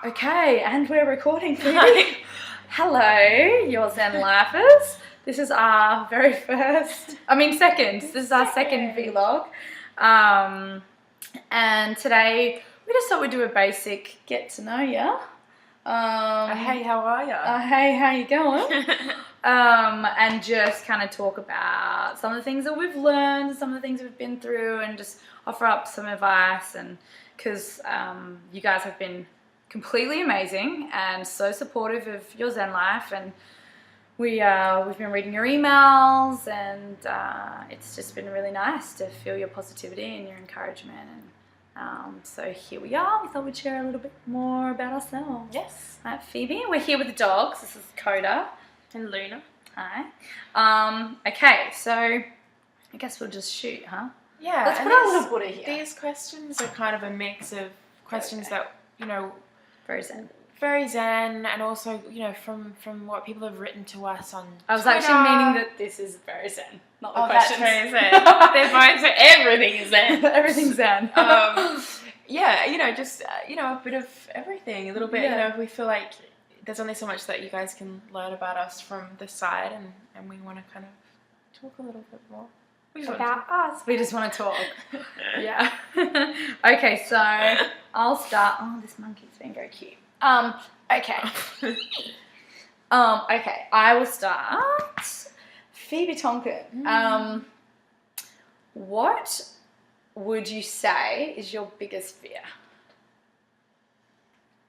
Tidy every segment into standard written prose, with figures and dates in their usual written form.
Okay, and we're recording, Phoebe. Hello, your Zen Lifers. This is our second. This is our second vlog. And today we just thought we'd do a basic get to know ya. Hey, how are ya? Hey, how you going? And just kind of talk about some of the things that we've learned, some of the things we've been through, and just offer up some advice. And because you guys have been completely amazing and so supportive of your Zen life, and we've been reading your emails, and it's just been really nice to feel your positivity and your encouragement. And so here we are. We thought we'd share a little bit more about ourselves. Yes. Right, Phoebe, we're here with the dogs. This is Coda And Luna. Hi. Okay, so I guess we'll just shoot, huh? Yeah. Let's put our little Buddha here. These questions are kind of a mix of questions that, Very Zen. very Zen, and also, from what people have written to us on I was Twitter. actually meaning that this is very Zen, not the questions. That's very Zen. They're fine, so everything is Zen. Everything's Zen. Just a bit of everything, a little bit. Yeah. We feel like there's only so much that you guys can learn about us from this side, and we want to kind of talk a little bit more About us. We just want to talk. Yeah. Okay, so I'll start. Oh, this monkey's being very cute. Okay. Okay, I will start. Phoebe Tonkin. What would you say is your biggest fear?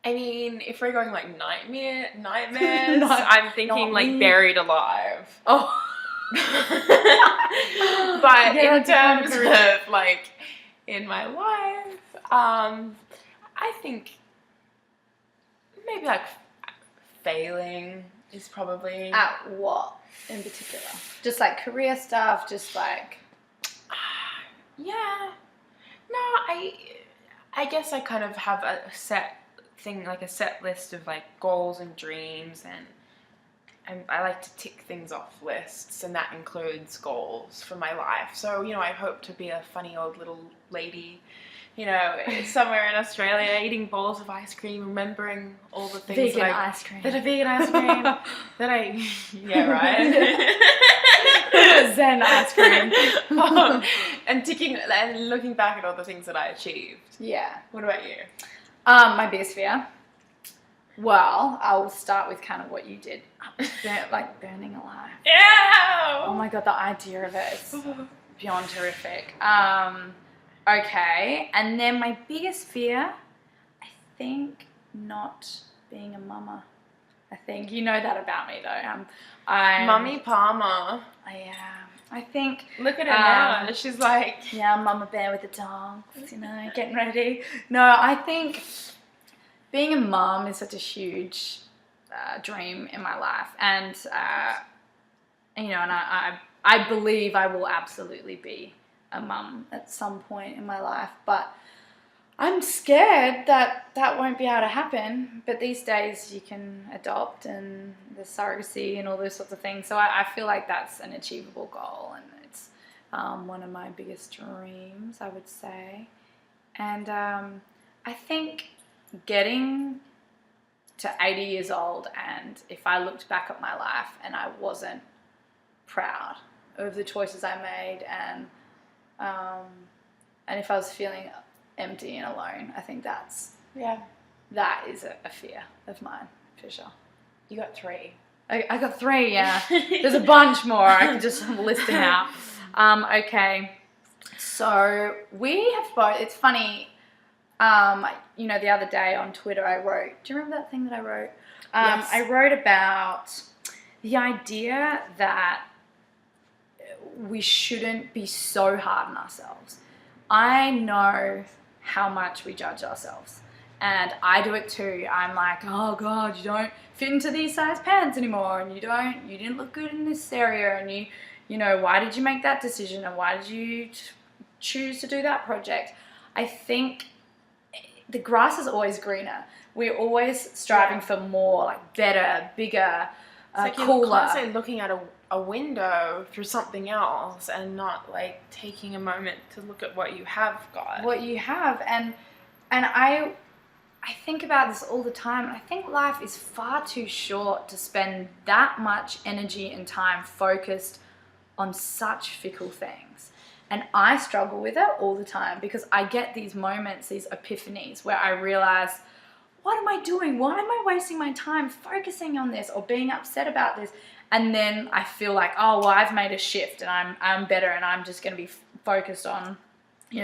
I mean, if we're going like nightmares, I'm thinking like buried alive. Oh. But Yeah, in terms of like in my life, I think maybe like failing is probably. At what in particular? Just like career stuff, just like. Yeah. No, I guess I kind of have a set thing, like a set list of like goals and dreams, and I like to tick things off lists, and that includes goals for my life. So, I hope to be a funny old little lady, somewhere in Australia eating bowls of ice cream, remembering all the things Vegan ice cream. That are vegan ice cream. Yeah, right. Zen ice cream. And ticking and looking back at all the things that I achieved. Yeah. What about you? My biggest fear. Well, I'll start with kind of what you did, like burning alive. Yeah. Oh my god, the idea of it is beyond terrific. Okay, and then my biggest fear, I think, not being a mama. I think you know that about me though. Mummy Palmer. I am. I think. Look at her now. She's like. Yeah, Mama Bear with the dogs. Getting ready. No, I think being a mom is such a huge dream in my life, and I believe I will absolutely be a mum at some point in my life, but I'm scared that won't be able to happen. But these days you can adopt, and the surrogacy and all those sorts of things. So I feel like that's an achievable goal, and it's one of my biggest dreams, I would say. And I think getting to 80 years old, and if I looked back at my life and I wasn't proud of the choices I made, and if I was feeling empty and alone, I think that is a fear of mine, for sure. You got 3. I got 3, yeah. There's a bunch more. I can just list them out. Okay. So we have both, it's funny, the other day on Twitter I wrote, do you remember that thing that I wrote? Yes. I wrote about the idea that we shouldn't be so hard on ourselves. I know how much we judge ourselves, and I do it too. I'm like, oh god, you don't fit into these size pants anymore, and you didn't look good in this area, and why did you make that decision, and why did you choose to do that project? I think the grass is always greener. We're always striving for more, like better, bigger, it's like cooler. You're constantly looking at a window through something else, and not like taking a moment to look at what you have got. What you have, and I I think about this all the time, and I think life is far too short to spend that much energy and time focused on such fickle things. And I struggle with it all the time because I get these moments, these epiphanies where I realize, what am I doing? Why am I wasting my time focusing on this or being upset about this? And then I feel like, oh, well, I've made a shift and I'm better and I'm just going to be focused on,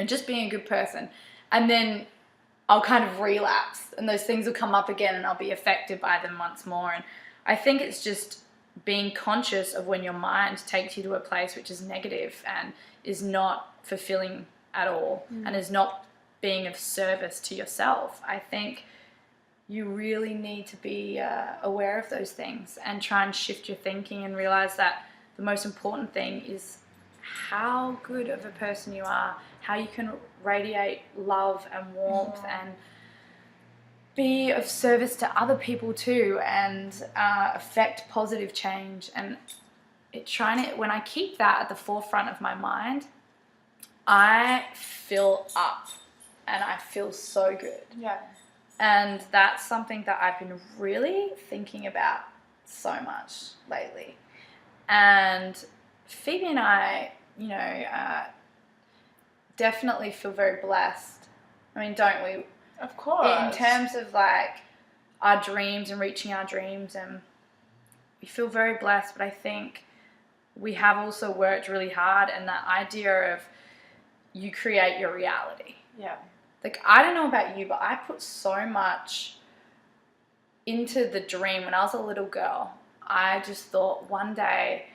just being a good person. And then I'll kind of relapse and those things will come up again and I'll be affected by them once more. And I think it's just being conscious of when your mind takes you to a place which is negative and is not fulfilling at all and is not being of service to yourself. I think you really need to be aware of those things and try and shift your thinking and realize that the most important thing is how good of a person you are, how you can radiate love and warmth and be of service to other people too, and affect positive change. And when I keep that at the forefront of my mind, I fill up and I feel so good. Yeah. And that's something that I've been really thinking about so much lately. And Phoebe and I, definitely feel very blessed. I mean, don't we? Of course. In terms of like our dreams and reaching our dreams, and we feel very blessed, but I think we have also worked really hard, and that idea of you create your reality. Yeah. Like, I don't know about you, but I put so much into the dream when I was a little girl. I just thought one day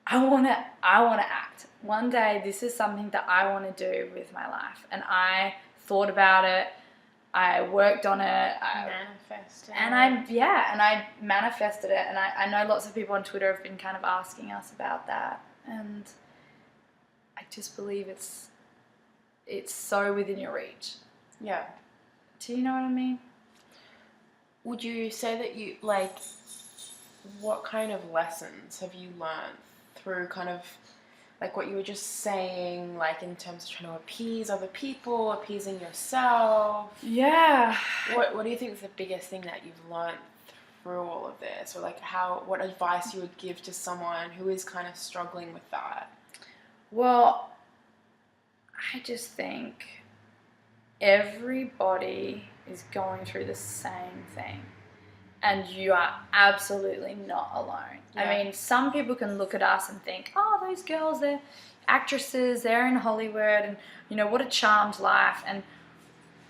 I want to act. One day this is something that I want to do with my life. And I thought about it. I worked on it. Manifested. And I manifested it. And I know lots of people on Twitter have been kind of asking us about that. And I just believe it's so within your reach. Yeah. Do you know what I mean? Would you say that what kind of lessons have you learned through kind of like what you were just saying, like in terms of trying to appease other people, appeasing yourself? Yeah. What do you think is the biggest thing that you've learned through all of this? Or like what advice you would give to someone who is kind of struggling with that? Well, I just think everybody is going through the same thing, and you are absolutely not alone. Yeah. I mean, some people can look at us and think, oh, those girls, they're actresses, they're in Hollywood, and what a charmed life. And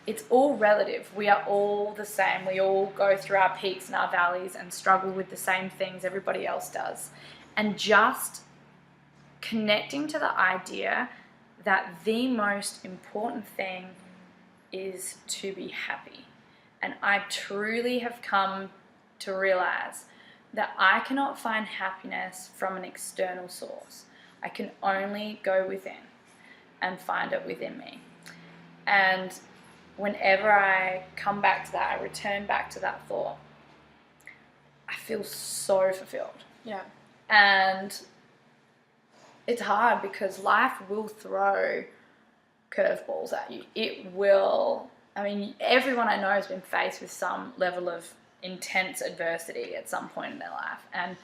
it's all relative. We are all the same. We all go through our peaks and our valleys and struggle with the same things everybody else does. And just connecting to the idea that the most important thing is to be happy. And I truly have come to realize that I cannot find happiness from an external source. I can only go within and find it within me. And whenever I come back to that, I return back to that thought, I feel so fulfilled. Yeah. And it's hard because life will throw curveballs at you. It will. I mean, everyone I know has been faced with some level of intense adversity at some point in their life. And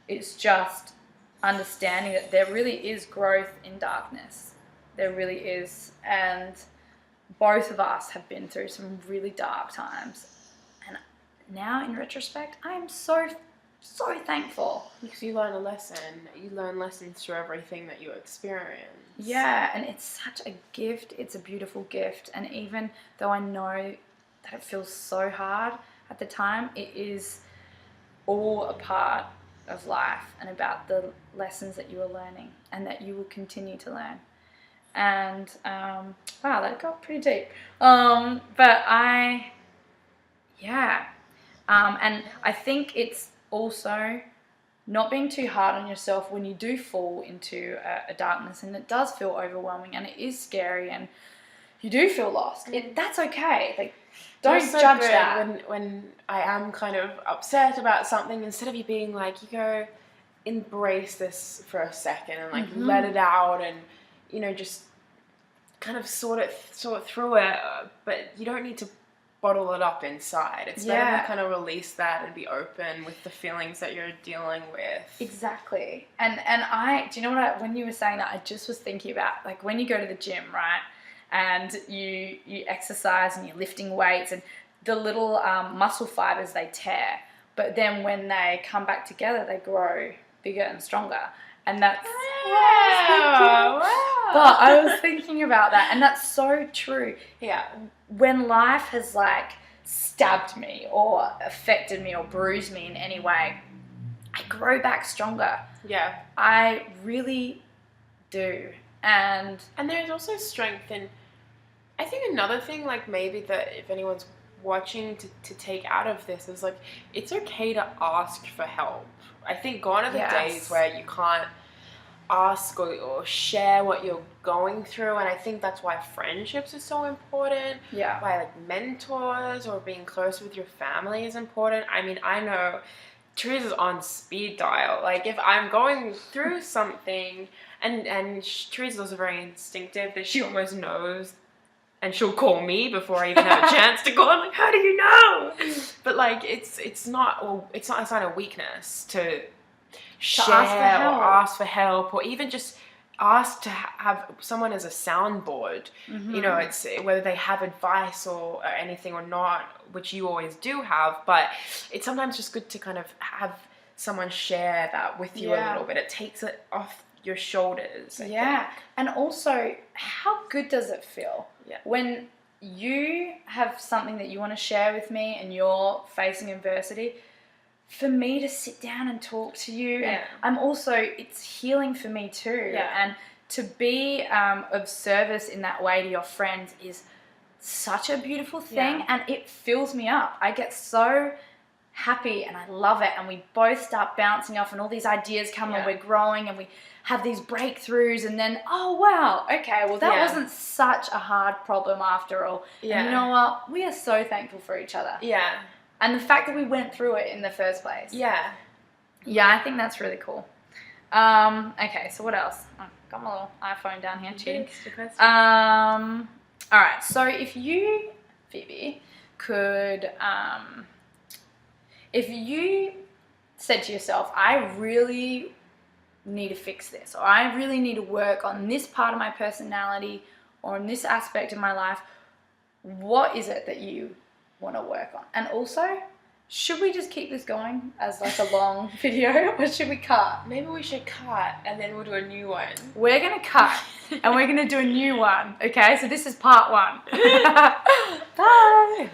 it's just understanding that there really is growth in darkness. There really is. And both of us have been through some really dark times. And now, in retrospect, I am so thankful. Because you learn a lesson. You learn lessons through everything that you experience. Yeah, and it's such a gift. It's a beautiful gift. And even though I know that it feels so hard at the time, it is all a part of life and about the lessons that you are learning and that you will continue to learn. And wow, that got pretty deep. And I think it's also not being too hard on yourself when you do fall into a darkness, and it does feel overwhelming and it is scary and you do feel lost. That's okay. Like, don't judge that. When I am kind of upset about something, instead of you being like, you go, embrace this for a second and like let it out and just kind of sort it through it. But you don't need to bottle it up inside. It's better Yeah. to kind of release that and be open with the feelings that you're dealing with. Exactly. And I, do you know what, when you were saying that, I just was thinking about, like, when you go to the gym, right, and you exercise and you're lifting weights, and the little muscle fibers, they tear, but then when they come back together, they grow bigger and stronger. And that's Wow. but I was thinking about that, and that's so true. Yeah. When life has, like, stabbed me or affected me or bruised me in any way, I grow back stronger. Yeah. I really do. And there's also strength in, I think another thing, like, maybe that if anyone's watching to take out of this is, like, it's okay to ask for help. I think gone are the days where you can't ask or share what you're going through, and I think that's why friendships are so important. Yeah. Why, like, mentors or being close with your family is important. I mean, I know Teresa's on speed dial. Like, if I'm going through something, and Teresa's also very instinctive, that she almost knows, and she'll call me before I even have a chance to call. I'm like, how do you know? But, like, it's not a weakness to share or ask for help, or even just ask to have someone as a soundboard. Mm-hmm. You know, it's whether they have advice or anything or not, which you always do have, but it's sometimes just good to kind of have someone share that with you a little bit. It takes it off your shoulders. I think. And also, how good does it feel when you have something that you want to share with me and you're facing adversity, for me to sit down and talk to you? And I'm also, it's healing for me too. And to be of service in that way to your friends is such a beautiful thing, and it fills me up. I get so happy and I love it, and we both start bouncing off, and all these ideas come, and we're growing, and we have these breakthroughs, and then, oh wow, okay, well that wasn't such a hard problem after all. And you know what? We are so thankful for each other. And the fact that we went through it in the first place. Yeah, I think that's really cool. Okay, so what else? Oh, got my little iPhone down here, cheating. All right, so if you, Phoebe, could, if you said to yourself, I really need to fix this, or I really need to work on this part of my personality or in this aspect of my life, what is it that you want to work on? And also, should we just keep this going as, like, a long video, or should we cut? Maybe we should cut, and then we'll do a new one. We're going to cut, and we're going to do a new one, okay? So this is part 1. Bye!